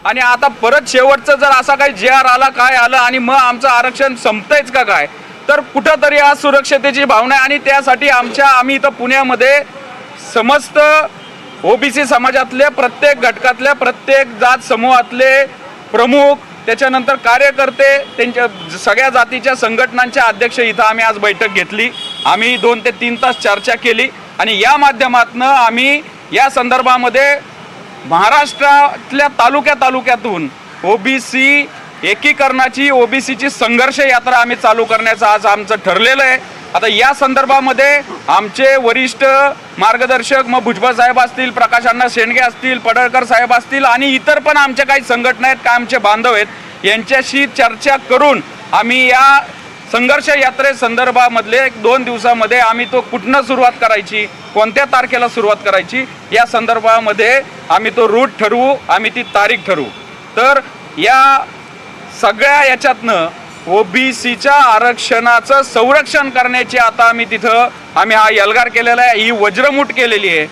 आणि आता परत शेवटचं जर असा काही जे आर आला काय आलं आणि मग आमचं आरक्षण संपतंयच का काय, तर कुठंतरी आज सुरक्षतेची भावना आहे। आणि त्यासाठी आम्ही इथं पुण्यामध्ये समस्त ओबीसी समाजातले प्रत्येक घटकातल्या प्रत्येक जात समूहातले प्रमुख, त्याच्यानंतर कार्यकर्ते, त्यांच्या सगळ्या जातीच्या संघटनांचे अध्यक्ष इथं आम्ही आज बैठक घेतली। आम्ही 2 ते 3 तास चर्चा केली आणि या माध्यमातून आम्ही या संदर्भामध्ये महाराष्ट्रातल्या तालुक्यातून ओबीसी एकीकरणाची, ओबीसीची संघर्ष यात्रा आम्ही चालू करण्याचं आज आमचं ठरलेलं आहे। आता या संदर्भामध्ये आमचे वरिष्ठ मार्गदर्शक मग भुजबळ साहेब असतील, प्रकाश अण्णा शेंडगे असतील, पडळकर साहेब असतील आणि इतर पण आमच्या काही संघटना आहेत, काय आमचे बांधव आहेत, यांच्याशी चर्चा करून आम्ही या संघर्ष यात्रेसंदर्भामधले 2 दिवसामध्ये आम्ही तो कुठनं सुरुवात करायची, कोणत्या तारखेला सुरुवात करायची या संदर्भामध्ये आम्ही तो रूट ठरवू, आम्ही ती तारीख ठरवू। तर या सगळ्या याच्यातनं ओबीसीच्या आरक्षणाचं संरक्षण करण्याची आता आम्ही हा एल्गार केलेला आहे, ही वज्रमूठ केलेली आहे।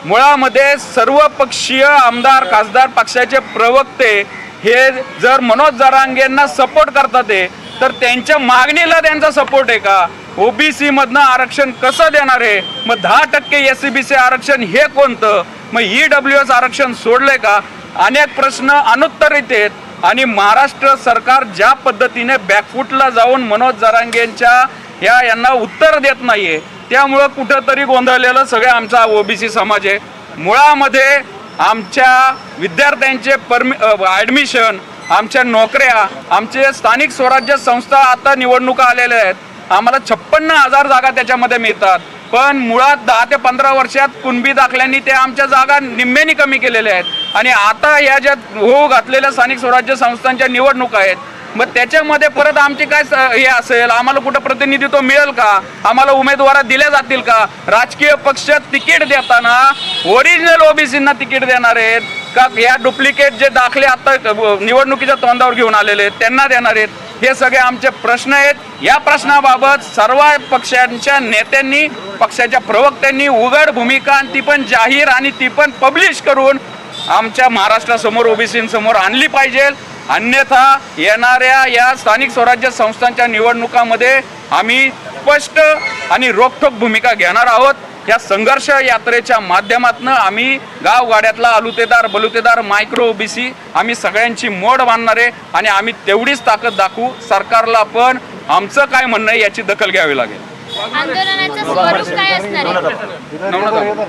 मुळामध्ये सर्वपक्षीय आमदार खासदार पक्षाचे प्रवक्ते हे जर मनोज जरांगेंना सपोर्ट करतात तर त्यांच्या मागणीला त्यांचा सपोर्ट आहे का? ओबीसी मधनं आरक्षण कसं देणार आहे? मग 10% SCBC आरक्षण हे कोणतं? मग EWS आरक्षण सोडले का? अनेक प्रश्न अनुत्तरित आहेत आणि महाराष्ट्र सरकार ज्या पद्धतीने बॅकफुटला जाऊन मनोज जरांगेंच्या यांना उत्तर देत नाहीये, त्यामुळं कुठंतरी गोंधळलेलं सगळं आमचा ओबीसी समाज आहे। मुळामध्ये आमच्या विद्यार्थ्यांचे ॲडमिशन, आमच्या नोकऱ्या, आमचे स्थानिक स्वराज्य संस्था आता निवडणुका आलेल्या आहेत, आम्हाला 56,000 जागा त्याच्यामध्ये मिळतात, पण मुळात 10 ते 15 वर्षात कुणबी दाखल्यांनी ते आमच्या जागा निम्म्याने कमी केलेल्या आहेत। आणि आता या ज्या घातलेल्या स्थानिक स्वराज्य संस्थांच्या निवडणुका आहेत, मग त्याच्यामध्ये परत आमची काय हे असेल, आम्हाला कुठं प्रतिनिधित्व मिळेल का? आम्हाला उमेदवार दिल्या जातील का? राजकीय पक्ष तिकीट देताना ओरिजिनल ओबीसींना तिकीट देणार आहेत का या डुप्लिकेट जे दाखले आता निवडणुकीच्या तोंडावर घेऊन आलेले आहेत त्यांना देणार आहेत? हे सगळे आमचे प्रश्न आहेत। या प्रश्नाबाबत सर्व पक्षांच्या नेत्यांनी, पक्षाच्या प्रवक्त्यांनी उघड भूमिका ती पण जाहीर आणि ती पण पब्लिश करून आमच्या महाराष्ट्रासमोर ओबीसींसमोर आणली पाहिजे। अन्यथा येणाऱ्या या स्थानिक स्वराज्य संस्थांच्या निवडणुकामध्ये आम्ही स्पष्ट आणि रोखठोक भूमिका घेणार आहोत। या संघर्ष यात्रेच्या माध्यमातून आम्ही गावगाड्यातला अलुतेदार बलुतेदार मायक्रो ओबीसी आम्ही सगळ्यांची मोड बांधणार आहे आणि आम्ही तेवढीच ताकद दाखवू। सरकारला पण आमचं काय म्हणणं आहे याची दखल घ्यावी लागेल। आंदोलनाचं स्वरूप काय असणार आहे?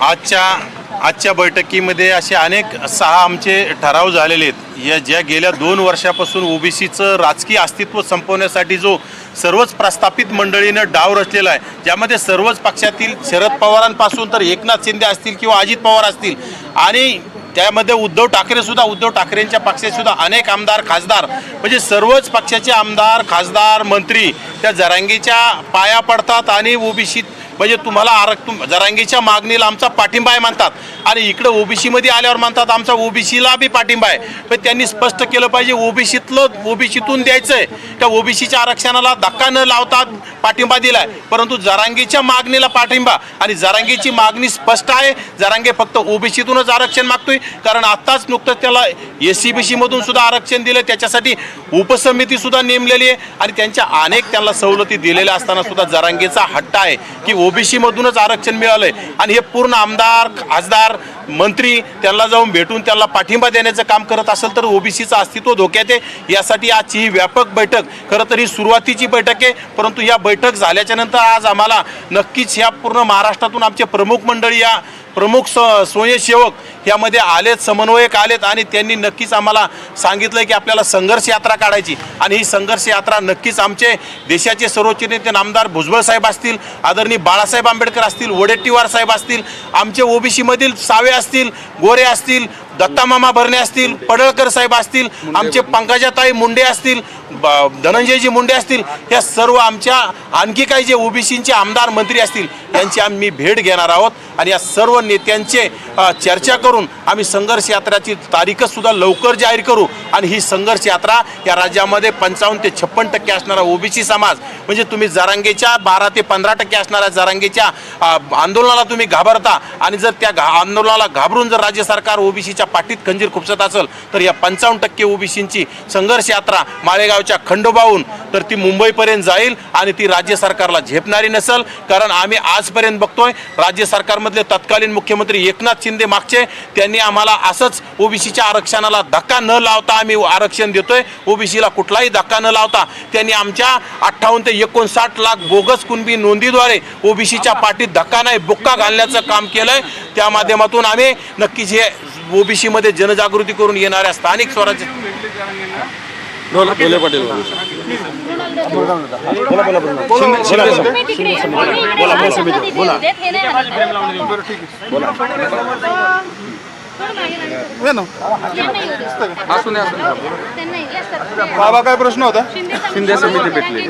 आजच्या बैठकीमध्ये असे अनेक 6 आमचे ठराव झालेले आहेत। या ज्या गेल्या 2 वर्षापासून ओबीसीचं राजकीय अस्तित्व संपवण्यासाठी जो सर्वच प्रस्थापित मंडळीनं डाव रचलेला आहे, ज्यामध्ये सर्वच पक्षातील शरद पवारांपासून तर एकनाथ शिंदे असतील किंवा अजित पवार असतील आणि त्यामध्ये उद्धव ठाकरेंच्या पक्षातसुद्धा अनेक आमदार खासदार म्हणजे सर्वच पक्षाचे आमदार खासदार मंत्री त्या जरांगेच्या पाया पडतात आणि ओबीसी म्हणजे तुम्हाला जरांगेच्या मागणीला आमचा पाठिंबा आहे म्हणतात आणि इकडे ओबीसीमध्ये आल्यावर म्हणतात आमचा ओबीसीला बी पाठिंबा आहे। पण त्यांनी स्पष्ट केलं पाहिजे ओबीसीतून द्यायचं आहे, त्या ओबीसीच्या आरक्षणाला धक्का न लावता पाठिंबा दिला आहे, परंतु जरांगेच्या मागणीला पाठिंबा आणि जरांगेची मागणी स्पष्ट आहे। जरांगे फक्त ओबीसीतूनच आरक्षण मागतोय, कारण आत्ताच नुकतंच त्याला SCBCमधून सुद्धा आरक्षण दिलं, त्याच्यासाठी उपसमितीसुद्धा नेमलेली आहे आणि त्यांना सवलती दिलेल्या असताना सुद्धा जरांगेचा हट्ट आहे की ओबीसीमधूनच आरक्षण मिळालंय आणि हे पूर्ण आमदार खासदार मंत्री त्यांना जाऊन भेटून त्यांना पाठिंबा देण्याचं काम करत असेल तर ओबीसीचं अस्तित्व धोक्यात आहे। यासाठी आजची ही व्यापक बैठक खरं तर ही सुरुवातीची बैठक आहे, परंतु या बैठक झाल्याच्या नंतर आज आम्हाला नक्कीच ह्या पूर्ण महाराष्ट्रातून आमचे प्रमुख मंडळी या प्रमुख स्वयंसेवक यामध्ये आलेत, समन्वयक आलेत आणि त्यांनी नक्कीच आम्हाला सांगितलं की आपल्याला संघर्ष यात्रा काढायची आणि ही संघर्ष यात्रा नक्कीच आमचे देशाचे सर्वोच्च नेते नामदार भुजबळ साहेब असतील, आदरणीय बाळासाहेब आंबेडकर असतील, वडेट्टीवार साहेब असतील, आमचे ओबीसीमधील सावे असतील, गोरे असतील, दत्तामामा भरणे असतील, पडळकर साहेब असतील, आमचे पंकजाताई मुंडे असतील, धनंजयजी मुंडे असतील, या सर्व आमच्या आणखी काही जे ओबीसीचे आमदार मंत्री असतील यांची आम्ही भेट घेणार आहोत आणि या सर्व नेत्यांचे चर्चा करून आम्ही संघर्ष यात्राची तारीखसुद्धा लवकर जाहीर करू आणि ही संघर्ष यात्रा या राज्यामध्ये 55 ते 56% असणारा ओबीसी समाज म्हणजे तुम्ही जरांगेच्या 12 ते 15% असणाऱ्या जरांगेच्या आंदोलनाला तुम्ही घाबरता आणि जर त्या आंदोलनाला घाबरून जर राज्य सरकार ओबीसीच्या पाठीत खंजीर खुपसत असेल तर या 55% ओबीसींची संघर्ष यात्रा माळेगावच्या खंडोबाहून तर ती मुंबईपर्यंत जाईल आणि ती राज्य सरकारला झेपणारी नसेल. कारण आम्ही आजपर्यंत बघतोय राज्य सरकारमधले तत्कालीन मुख्यमंत्री एकनाथ शिंदे मागचे त्यांनी आम्हाला असंच ओबीसीच्या आरक्षणाला धक्का न लावता आम्ही आरक्षण देतोय, ओबीसीला कुठलाही धक्का न लावता त्यांनी आमच्या 58 ते 59 लाख बोगस कुणबी नोंदीद्वारे ओबीसीच्या पाठीत धक्का नाही बुक्का घालण्याचं काम केलंय. त्या माध्यमातून आम्ही नक्कीच हे ओबीसी मध्ये जनजागृती करून येणाऱ्या स्थानिक स्वराज्य बाबा काय प्रश्न होता? शिंदे समिती भेटली.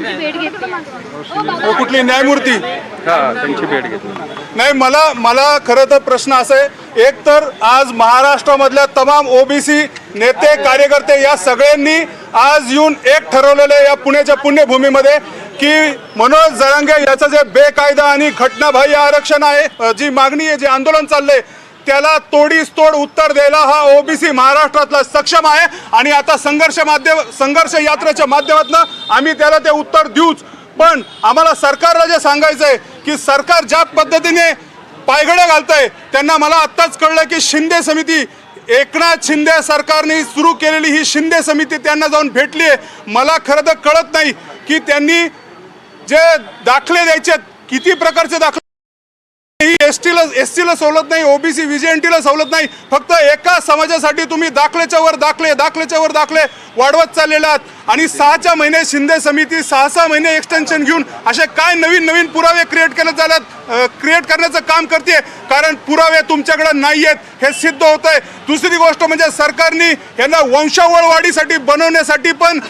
कुठली न्यायमूर्ती? त्यांची भेट घेतली. नाही, मला खरं तर प्रश्न असा आहे, एक तर आज महाराष्ट्रामधल्या तमाम ओबीसी नेते कार्यकर्ते या सगळ्यांनी आज येऊन एक ठरवलेलं आहे या पुण्याच्या पुण्यभूमीमध्ये की मनोज जरांगे याचं जे बेकायदा आणि घटनाबाह्य आरक्षण आहे, जी मागणी आहे, जे आंदोलन चाललंय त्याला तोडीस तोड उत्तर द्यायला हा ओबीसी महाराष्ट्रातला सक्षम आहे आणि आता संघर्ष यात्रेच्या माध्यमातून आम्ही त्याला ते उत्तर देऊच. पण आम्हाला सरकारला जे सांगायचं आहे की सरकार ज्या पद्धतीने पायघड्या घालतंय त्यांना मला आत्ताच कळलं की शिंदे समिती एकनाथ शिंदे सरकारने सुरू केलेली ही शिंदे समिती त्यांना जाऊन भेटली आहे. मला खरं तर कळत नाही की त्यांनी जे दाखले द्यायचे किती प्रकारचे दाखले, ही एसटीला सवलत नाही, ओबीसी व्हीजेएनटीला सवलत नाही, फक्त एका समाजासाठी तुम्ही दाखल्याच्या वर दाखले वाढवत चाललेले आहात आणि 6च्या महिने शिंदे समिती 6 महिने एक्सटेन्शन घेऊन असे काय नवीन पुरावे क्रिएट करण्याचं काम करते. कारण पुरावे तुमच्याकडे नाही आहेत हे सिद्ध होत आहे. दुसरी गोष्ट म्हणजे सरकारने यांना वंशावळ वाढीसाठी बनवण्यासाठी पण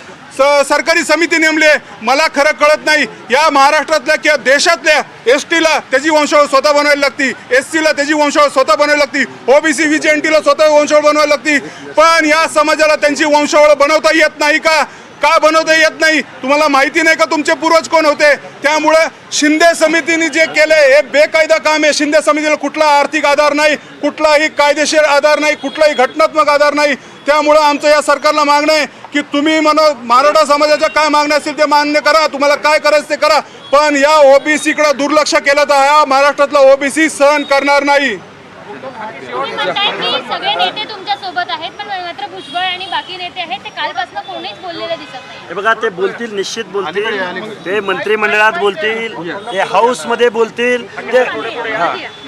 सरकारी समिती नेमली आहे. मला खरं कळत नाही या महाराष्ट्रातल्या किंवा देशातल्या एसटीला त्याची वंशावळ स्वतः बनवायला लागती, एससीला त्याची वंशावळ स्वतः बनवायला लागती, ओबीसी व्हीजेएनटीला स्वतः वंशावळ बनवायला लागती, पण या समाजाला त्यांची वंशावळ बनवता येत नाही का बनवता येत नाही? तुम्हाला माहिती नाही का तुमचे पूर्वज कोण होते? त्यामुळे शिंदे समितीने जे केले हे बेकायदा काम आहे. शिंदे समितीला कुठला आर्थिक आधार नाही, कुठलाही कायदेशीर आधार नाही, कुठलाही घटनात्मक आधार नाही. त्यामुळं आमचं या सरकारला मागणं आहे की तुम्ही मराठा समाजाच्या काय मागण्या असतील ते मान्य करा, तुम्हाला काय करायचं ते करा, पण या ओबीसीकडे दुर्लक्ष केलं तर हा महाराष्ट्रातला ओबीसी सहन करणार नाही. तुम्ही म्हणताय की सगळे नेते तुमच्या सोबत आहेत, पण मात्र भुजबळ आणि बाकी नेते आहेत ते कालपासून कोणीच बोललेलं दिसत नाही. हे बघा, ते बोलतील, निश्चित बोलतील, ते मंत्रिमंडळात बोलतील, ते हाऊसमध्ये बोलतील,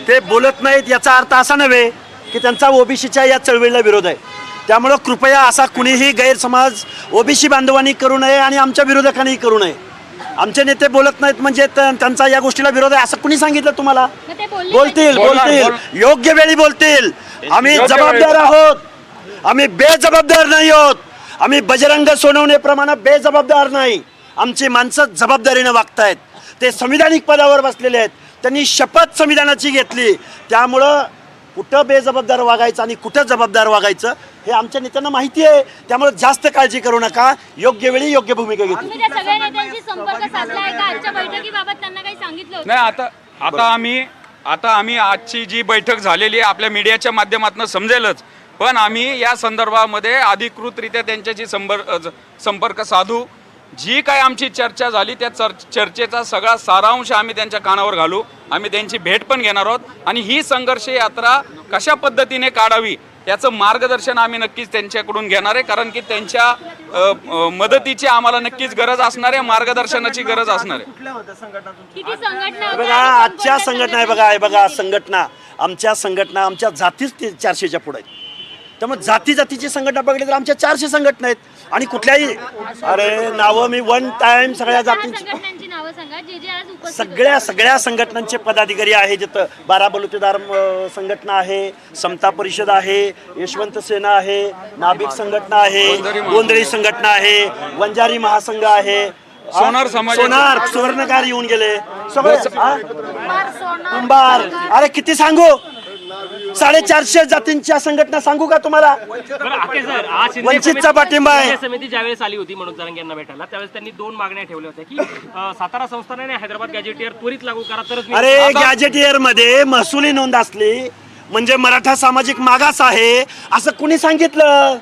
ते बोलत नाहीत याचा अर्थ असा नव्हे की त्यांचा ओबीसीच्या या चळवळीला विरोध आहे. त्यामुळं कृपया असा कुणीही गैरसमज ओबीसी बांधवांनी करू नये आणि आमच्या विरोधकांनी करू नये. आमचे नेते बोलत नाहीत म्हणजे त्यांचा या गोष्टीला विरोध आहे असं कुणी सांगितलं तुम्हाला? बोलतील, योग्य वेळी बोलतील. आम्ही जबाबदार आहोत, आम्ही बेजबाबदार नाही आहोत. आम्ही बजरंग सोनवणेप्रमाणे बेजबाबदार नाही. आमची माणसं जबाबदारीने वागतायत, ते संविधानिक पदावर बसलेले आहेत, त्यांनी शपथ संविधानाची घेतली. त्यामुळं कुठं बेजबाबदार वागायचं आणि कुठं जबाबदार वागायचं हे आमच्या नेत्यांना माहिती आहे. त्यामुळे जास्त काळजी करू नका, योग्य वेळी योग्य भूमिका घेतली. तुम्ही त्या सगळ्या नेत्यांशी संपर्क साधला आहे का? आजच्या बैठकीबाबत त्यांना काही सांगितलं होतं? नाही, आता आम्ही आजची जी बैठक झालेली आहे आपल्या मीडियाच्या माध्यमातून समजेलच, पण आम्ही या संदर्भामध्ये अधिकृतरित्या त्यांच्याशी संपर्क साधू. जी काय आमची चर्चा झाली त्या चर्चेचा सगळा सारांश आम्ही त्यांच्या कानावर घालू. आम्ही त्यांची भेट पण घेणार आहोत आणि ही संघर्ष यात्रा कशा पद्धतीने काढावी याचं मार्गदर्शन आम्ही नक्कीच त्यांच्याकडून घेणार आहे. कारण की त्यांच्या मदतीची आम्हाला नक्कीच गरज असणार आहे, मार्गदर्शनाची गरज असणार आहे. किती संघटना बघा, आजच्या संघटना आहे बघा, आमच्या संघटना आमच्या जातीच 400च्या पुढे आहेत. त्यामुळे जातीची संघटना बघितली तर आमच्या 400 संघटना आहेत आणि कुठल्याही नावं मी वन टाइम सगळ्या जातींची संघटनांची नावं नावं सांगा जे जे आज उपस्थित होते. सगळ्या संघटनांचे पदाधिकारी आहे, जिथं बारा बलुतेदार संघटना आहे, समता परिषद आहे, यशवंत सेना आहे, नाभिक संघटना आहे, गोंधळी संघटना आहे, वंजारी महासंघ आहे, सोनार समाजाचे- सोनार सुवर्णकार येऊन गेले सगळे, कुंभार. अरे किती सांगू, 450 जातींच्या संघटना सांगू का तुम्हाला? बरं, आके सर, आज शिंदे वंचितचा समिती- पाठिंबा आहे. शिंदे समिती ज्यावेळेस आली होती मनोज जरांगे यांना भेटायला, त्यावेळेस त्यांनी 2 मागण्या ठेवल्या होत्या की सातारा संस्थानाने हैदराबाद गॅजेटियर त्वरित लागू करा तरच मी- अरे गॅजेटियर मध्ये महसुली नोंद असली म्हणजे मराठा सामाजिक मागास आहे असं कुणी सांगितलं?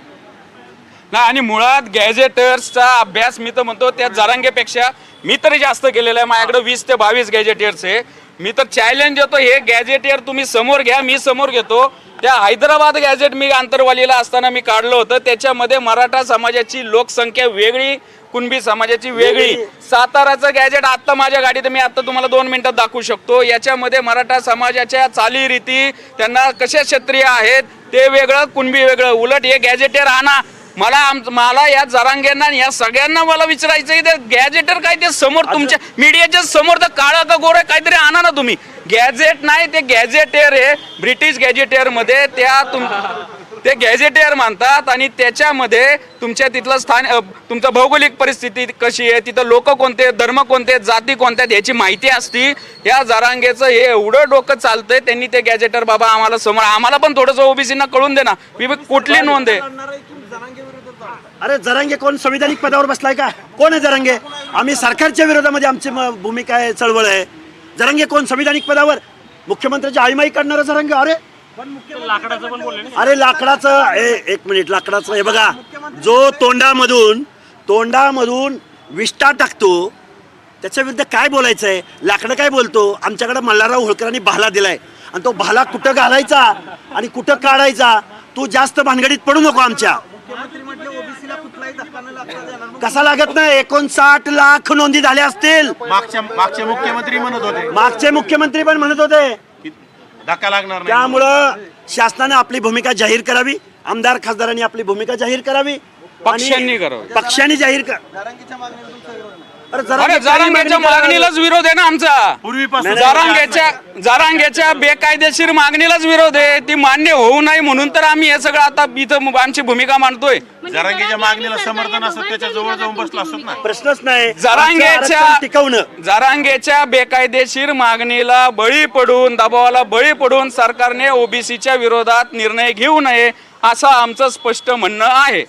नाही, आणि मुळात गॅजेटर्सचा अभ्यास मी तर म्हणतो त्या जरांगेपेक्षा मी तरी जास्त केलेला आहे. माझ्याकडे 20 ते 22 गॅजेटियर्स आहे. मी तर चॅलेंज देतो, हे गॅजेटियर तुम्ही समोर घ्या, मी समोर घेतो. त्या हैदराबाद गॅजेट मी आंतरवालीला असताना मी काढलं होतं, त्याच्यामध्ये मराठा समाजाची लोकसंख्या वेगळी, कुणबी समाजाची वेगळी. साताराचं गॅजेट आत्ता माझ्या गाडीत, मी आत्ता तुम्हाला 2 मिनिटात दाखवू शकतो. याच्यामध्ये मराठा समाजाच्या चालीरीती, त्यांना कशा क्षत्रिय आहेत ते वेगळं, कुणबी वेगळं. उलट हे गॅजेटियर आणा. मला या जरांगेंना या सगळ्यांना मला विचारायचं आहे, ते गॅजेटर काय ते समोर तुमच्या मीडियाच्या समोर तर काळा का गोरा काहीतरी आणा ना तुम्ही. गॅजेट नाही, ते गॅजेटियर आहे. ब्रिटिश गॅजेटियर मध्ये ते गॅजेटियर मानतात आणि त्याच्यामध्ये तुमच्या तिथलं स्थान, तुमचं भौगोलिक परिस्थिती कशी आहे, तिथं लोक कोणते, धर्म कोणते, जाती कोणत्या याची माहिती असती. या जरांगेचं हे एवढं डोकं चालतंय, त्यांनी ते गॅजेटर बाबा आम्हाला समोर, आम्हाला पण थोडंसं ओबीसीना कळून दे ना, कुठली नोंद आहे. अरे जरांगे कोण संविधानिक पदावर बसलाय का? कोण आहे जरांगे? आम्ही सरकारच्या विरोधामध्ये आमची भूमिका आहे, चळवळ आहे. जरांगे कोण संविधानिक पदावर? मुख्यमंत्र्याची आईमाई करणारा जरांगे. अरे लाकडाचं पण बोलले ना. अरे लाकडाचं, एक मिनिट, लाकडाचं हे बघा, जो तोंडामधून विष्ठा टाकतो त्याच्या विरुद्ध काय बोलायचं आहे? लाकडं काय बोलतो? आमच्याकडे मल्हारराव होळकरांनी भाला दिलाय आणि तो भाला कुठं घालायचा आणि कुठं काढायचा, तू जास्त भानगडीत पडू नको आमच्या. कसा लागत नाही? 59 लाख नोंदी झाल्या असतील. मागचे मुख्यमंत्री म्हणत होते मागचे मुख्यमंत्री पण म्हणत होते. धक्का लागणार नाही. त्यामुळं शासनाने आपली भूमिका जाहीर करावी, आमदार खासदारांनी आपली भूमिका जाहीर करावी, पक्षांनी करावी. पक्षांनी जाहीर कर. अरे अरे जरांगेच्या मागणीलाच विरोध आहे ना आमचा. पूर्वीपासून जरांगेच्या बेकायदेशीर मागणीलाच विरोध आहे. ती मान्य होऊ नये म्हणून तर आम्ही हे सगळं आता इथं आमची भूमिका मांडतोय. म्हणजे जरांगेच्या जरांगे मागणीला सरकारने समर्थन असतं, दोघांच्या त्याच्या जवळ जाऊन विरोधात बसला असतो तुमची ना. प्रश्नच नाही. आरक्षण टिकवणं. जरांगेच्या बेकायदेशीर मागणीला बळी पडून, दबावाला बळी पडून सरकारने ओबीसीच्या विरोधात निर्णय घेऊ नये असं आमचं स्पष्ट म्हणणं आहे.